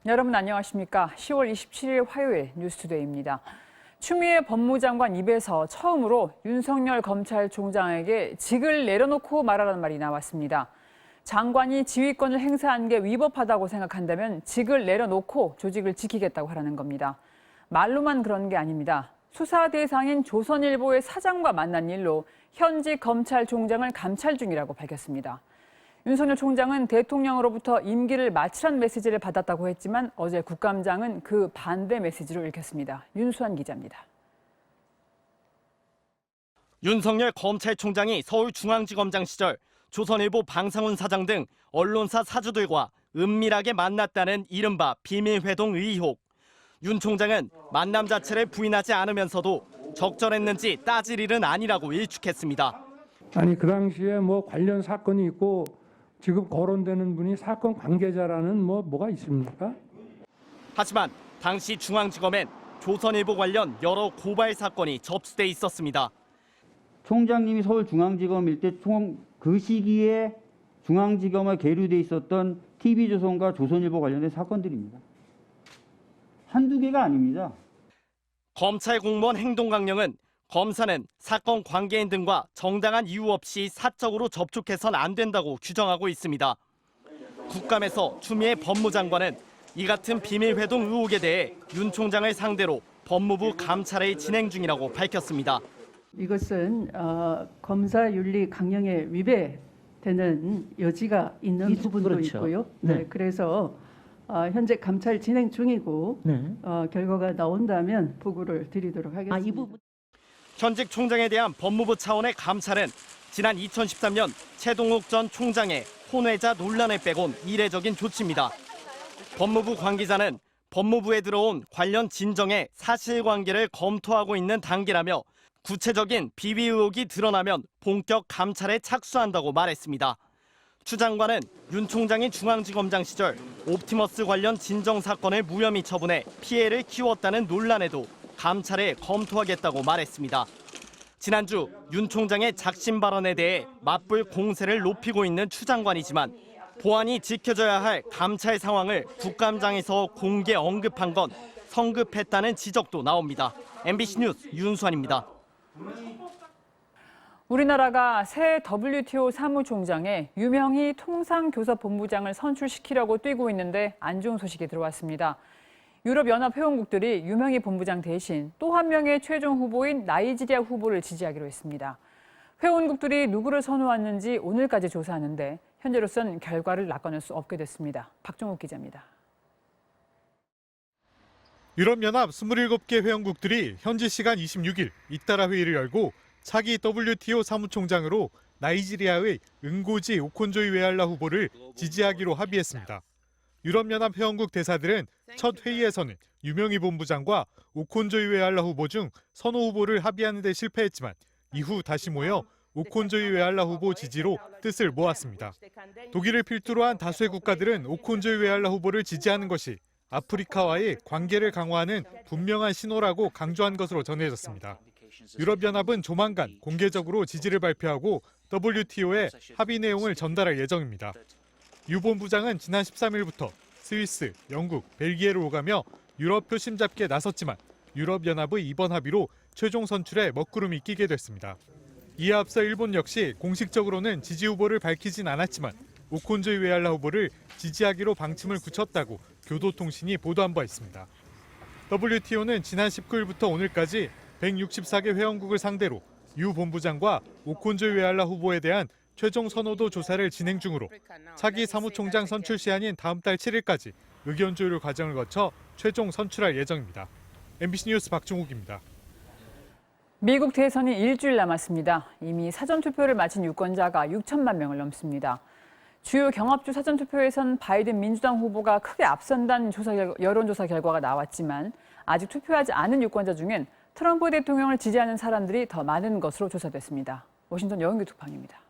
여러분 안녕하십니까? 10월 27일 화요일 뉴스투데이입니다. 추미애 법무장관 입에서 처음으로 윤석열 검찰총장에게 직을 내려놓고 말하라는 말이 나왔습니다. 장관이 지휘권을 행사한 게 위법하다고 생각한다면 직을 내려놓고 조직을 지키겠다고 하라는 겁니다. 말로만 그런 게 아닙니다. 수사 대상인 조선일보의 사장과 만난 일로 현직 검찰총장을 감찰 중이라고 밝혔습니다. 윤석열 총장은 대통령으로부터 임기를 마치란 메시지를 받았다고 했지만 어제 국감장은 그 반대 메시지로 읽혔습니다. 윤수환 기자입니다. 윤석열 검찰총장이 서울중앙지검장 시절 조선일보 방상훈 사장 등 언론사 사주들과 은밀하게 만났다는 이른바 비밀회동 의혹. 윤 총장은 만남 자체를 부인하지 않으면서도 적절했는지 따질 일은 아니라고 일축했습니다. 아니 그 당시에 뭐 관련 사건이 있고 지금 거론되는 분이 사건 관계자라는 뭐가 있습니까? 하지만 당시 중앙지검엔 조선일보 관련 여러 고발 사건이 접수돼 있었습니다. 총장님이 서울중앙지검일 때 그 시기에 중앙지검에 계류돼 있었던 TV조선과 조선일보 관련된 사건들입니다. 한두 개가 아닙니다. 검찰 공무원 행동강령은 검사는 사건 관계인 등과 정당한 이유 없이 사적으로 접촉해선 안 된다고 규정하고 있습니다. 국감에서 추미애 법무장관은 이 같은 비밀회동 의혹에 대해 윤 총장을 상대로 법무부 감찰을 진행 중이라고 밝혔습니다. 이것은 검사윤리 강령에 위배되는 여지가 있는 부분도 그렇죠. 있고요. 네, 그래서 현재 감찰 진행 중이고 결과가 나온다면 보고를 드리도록 하겠습니다. 이 부분. 현직 총장에 대한 법무부 차원의 감찰은 지난 2013년 최동욱 전 총장의 혼외자 논란을 빼곤 이례적인 조치입니다. 법무부 관계자는 법무부에 들어온 관련 진정의 사실관계를 검토하고 있는 단계라며 구체적인 비위 의혹이 드러나면 본격 감찰에 착수한다고 말했습니다. 추 장관은 윤 총장이 중앙지검장 시절 옵티머스 관련 진정 사건을 무혐의 처분해 피해를 키웠다는 논란에도 감찰에 검토하겠다고 말했습니다. 지난주 윤 총장의 작심 발언에 대해 맞불 공세를 높이고 있는 추 장관이지만 보안이 지켜져야 할 감찰 상황을 국감장에서 공개 언급한 건 성급했다는 지적도 나옵니다. MBC 뉴스 윤수환입니다. 우리나라가 새 WTO 사무총장에 유명희 통상교섭본부장을 선출시키려고 뛰고 있는데 안 좋은 소식이 들어왔습니다. 유럽연합 회원국들이 유명희 본부장 대신 또 한 명의 최종 후보인 나이지리아 후보를 지지하기로 했습니다. 회원국들이 누구를 선호하는지 오늘까지 조사하는데 현재로선 결과를 낚아낼 수 없게 됐습니다. 박종욱 기자입니다. 유럽연합 27개 회원국들이 현지 시간 26일 잇따라 회의를 열고 차기 WTO 사무총장으로 나이지리아의 응고지 오콘조이 웨알라 후보를 지지하기로 합의했습니다. 유럽연합 회원국 대사들은 첫 회의에서는 유명희 본부장과 오콘조이 웨알라 후보 중 선호 후보를 합의하는 데 실패했지만 이후 다시 모여 오콘조이 웨알라 후보 지지로 뜻을 모았습니다. 독일을 필두로 한 다수의 국가들은 오콘조이 웨알라 후보를 지지하는 것이 아프리카와의 관계를 강화하는 분명한 신호라고 강조한 것으로 전해졌습니다. 유럽연합은 조만간 공개적으로 지지를 발표하고 WTO에 합의 내용을 전달할 예정입니다. 유 본부장은 지난 13일부터 스위스, 영국, 벨기에를 오가며 유럽 표심 잡기에 나섰지만 유럽연합의 이번 합의로 최종 선출에 먹구름이 끼게 됐습니다. 이에 앞서 일본 역시 공식적으로는 지지 후보를 밝히진 않았지만 오콘조이 웨알라 후보를 지지하기로 방침을 굳혔다고 교도통신이 보도한 바 있습니다. WTO는 지난 19일부터 오늘까지 164개 회원국을 상대로 유 본부장과 오콘조이 웨알라 후보에 대한 최종 선호도 조사를 진행 중으로 차기 사무총장 선출 시한인 다음 달 7일까지 의견 조율 과정을 거쳐 최종 선출할 예정입니다. MBC 뉴스 박종욱입니다. 미국 대선이 일주일 남았습니다. 이미 사전투표를 마친 유권자가 6천만 명을 넘습니다. 주요 경합주 사전투표에선 바이든 민주당 후보가 크게 앞선다는 여론조사 결과가 나왔지만 아직 투표하지 않은 유권자 중엔 트럼프 대통령을 지지하는 사람들이 더 많은 것으로 조사됐습니다. 워싱턴 여은규 특파원입니다.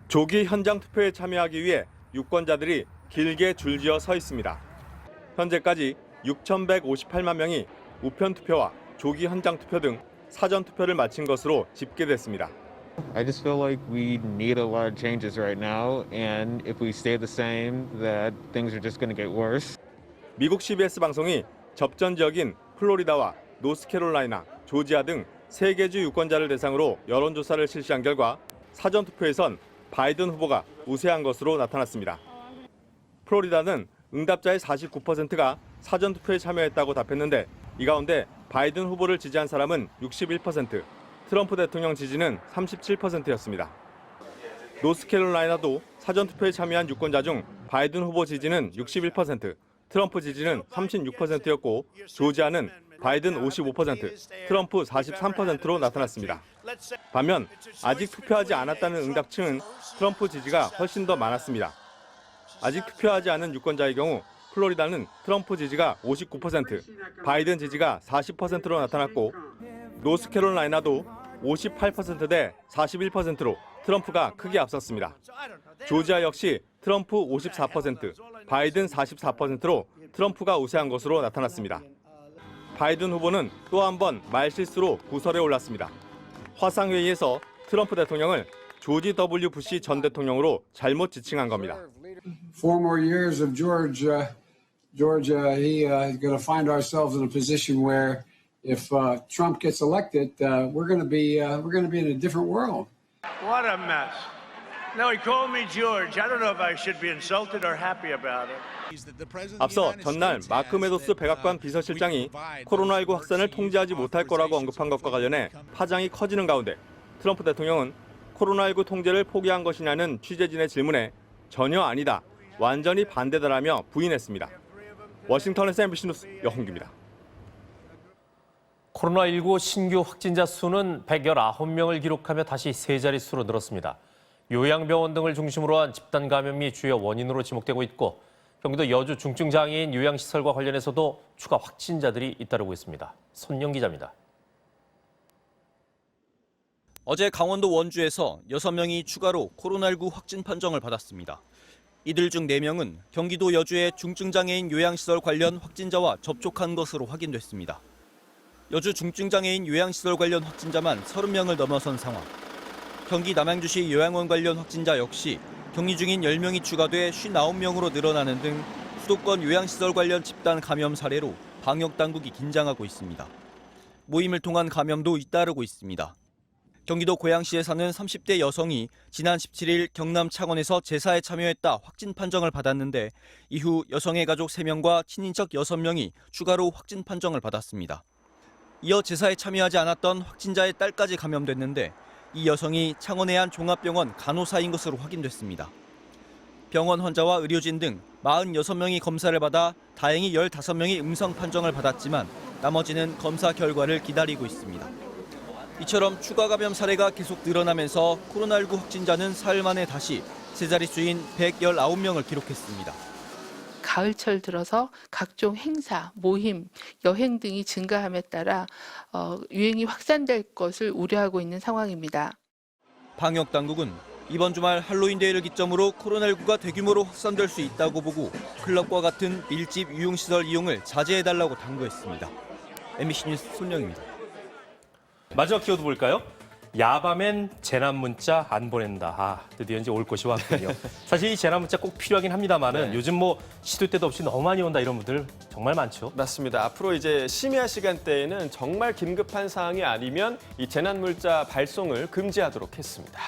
조기 현장 투표에 참여하기 위해 유권자들이 길게 줄지어 서 있습니다. 현재까지 6,158만 명이 우편 투표와 조기 현장 투표 등 사전 투표를 마친 것으로 집계됐습니다. I just feel like we need a lot of changes right now, and if we stay the same, that things are just going to get worse. 미국 CBS 방송이 접전 지역인 플로리다와 노스캐롤라이나, 조지아 등 3개 주 유권자를 대상으로 여론조사를 실시한 결과 사전투표에선 바이든 후보가 우세한 것으로 나타났습니다. 플로리다는 응답자의 49%가 사전투표에 참여했다고 답했는데 이 가운데 바이든 후보를 지지한 사람은 61%, 트럼프 대통령 지지는 37%였습니다. 노스캐롤라이나도 사전투표에 참여한 유권자 중 바이든 후보 지지는 61%, 트럼프 지지는 36%였고 조지아는 바이든 55%, 트럼프 43%로 나타났습니다. 반면 아직 투표하지 않았다는 응답층은 트럼프 지지가 훨씬 더 많았습니다. 아직 투표하지 않은 유권자의 경우 플로리다는 트럼프 지지가 59%, 바이든 지지가 40%로 나타났고 노스캐롤라이나도 58% 대 41%로 트럼프가 크게 앞섰습니다. 조지아 역시 트럼프 54%, 바이든 44%로 트럼프가 우세한 것으로 나타났습니다. 바이든 후보는 또 한 번 말실수로 구설에 올랐습니다. 화상회의에서 트럼프 대통령을 조지 W. 부시 전 대통령으로 잘못 지칭한 겁니다. 4 more years of Georgia, he's going to find ourselves in a position where if Trump gets elected, we're going to be in a different world. What a mess. Now he called me George. I don't know if I should be insulted or happy about it. 앞서 전날 마크 메도스 백악관 비서실장이 코로나19 확산을 통제하지 못할 거라고 언급한 것과 관련해 파장이 커지는 가운데 트럼프 대통령은 코로나19 통제를 포기한 것이냐는 취재진의 질문에 전혀 아니다, 완전히 반대다라며 부인했습니다. 워싱턴에서 MBC 뉴스 여홍규입니다. 코로나19 신규 확진자 수는 119명을 기록하며 다시 세 자릿수로 늘었습니다. 요양병원 등을 중심으로 한 집단 감염이 주요 원인으로 지목되고 있고 경기도 여주 중증장애인 요양시설과 관련해서도 추가 확진자들이 잇따르고 있습니다. 손영 기자입니다. 어제 강원도 원주에서 6명이 추가로 코로나19 확진 판정을 받았습니다. 이들 중 4명은 경기도 여주의 중증장애인 요양시설 관련 확진자와 접촉한 것으로 확인됐습니다. 여주 중증장애인 요양시설 관련 확진자만 30명을 넘어선 상황. 경기 남양주시 요양원 관련 확진자 역시 격리 중인 10명이 추가돼 59명으로 늘어나는 등 수도권 요양시설 관련 집단 감염 사례로 방역당국이 긴장하고 있습니다. 모임을 통한 감염도 잇따르고 있습니다. 경기도 고양시에 사는 30대 여성이 지난 17일 경남 창원에서 제사에 참여했다 확진 판정을 받았는데 이후 여성의 가족 3명과 친인척 6명이 추가로 확진 판정을 받았습니다. 이어 제사에 참여하지 않았던 확진자의 딸까지 감염됐는데 이 여성이 창원의 한 종합병원 간호사인 것으로 확인됐습니다. 병원 환자와 의료진 등 46명이 검사를 받아 다행히 15명이 음성 판정을 받았지만 나머지는 검사 결과를 기다리고 있습니다. 이처럼 추가 감염 사례가 계속 늘어나면서 코로나19 확진자는 사흘 만에 다시 세 자릿수인 119명을 기록했습니다. 가을철 들어서 각종 행사, 모임, 여행 등이 증가함에 따라 유행이 확산될 것을 우려하고 있는 상황입니다. 방역 당국은 이번 주말 할로윈 데이를 기점으로 코로나19가 대규모로 확산될 수 있다고 보고 클럽과 같은 밀집 유흥시설 이용을 자제해달라고 당부했습니다. MBC 뉴스 손영입니다. 마지막 키워드 볼까요? 야밤엔 재난 문자 안 보낸다. 드디어 이제 올 것이 왔군요. 사실 이 재난 문자 꼭 필요하긴 합니다만은 요즘 뭐 시도 때도 없이 너무 많이 온다 이런 분들 정말 많죠. 맞습니다. 앞으로 이제 심야 시간대에는 정말 긴급한 사항이 아니면 이 재난 문자 발송을 금지하도록 했습니다.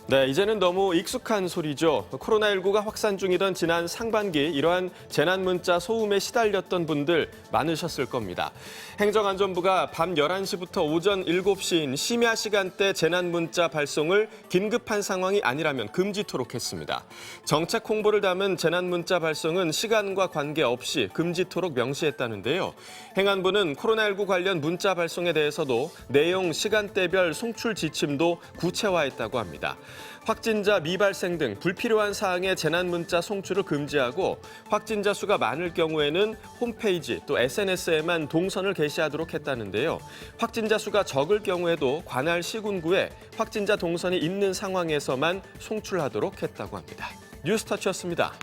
네, 이제는 너무 익숙한 소리죠. 코로나19가 확산 중이던 지난 상반기 이러한 재난 문자 소음에 시달렸던 분들 많으셨을 겁니다. 행정안전부가 밤 11시부터 오전 7시인 심야 시간대 재난 문자 발송을 긴급한 상황이 아니라면 금지토록 했습니다. 정책 홍보를 담은 재난 문자 발송은 시간과 관계없이 금지토록 명시했다는데요. 행안부는 코로나19 관련 문자 발송에 대해서도 내용, 시간대별 송출 지침도 구체화했다고 합니다. 확진자 미발생 등 불필요한 사항의 재난 문자 송출을 금지하고 확진자 수가 많을 경우에는 홈페이지 또 SNS에만 동선을 게시하도록 했다는데요. 확진자 수가 적을 경우에도 관할 시군구에 확진자 동선이 있는 상황에서만 송출하도록 했다고 합니다. 뉴스타치였습니다.